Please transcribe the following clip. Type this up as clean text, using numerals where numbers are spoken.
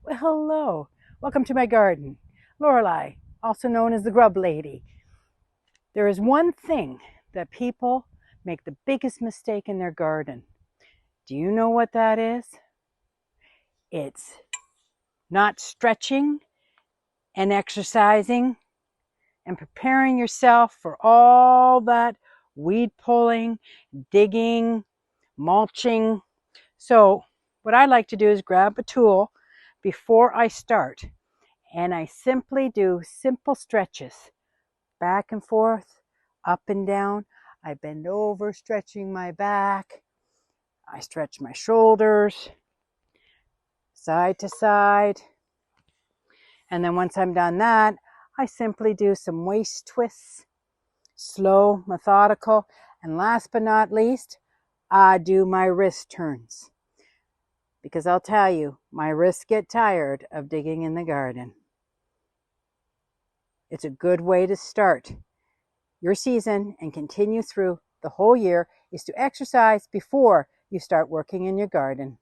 Well, hello. Welcome to my garden. Lorelei, also known as the grub lady. There is one thing that people make the biggest mistake in their garden. Do you know what that is? It's not stretching and exercising and preparing yourself for all that weed pulling, digging, mulching. So what I like to do is grab a tool before I start, and I simply do simple stretches, back and forth, up and down. I bend over, stretching my back. I stretch my shoulders, side to side. And then once I'm done that, I simply do some waist twists, slow, methodical. And last but not least, I do my wrist turns. Because I'll tell you, my wrists get tired of digging in the garden. It's a good way to start your season and continue through the whole year is to exercise before you start working in your garden.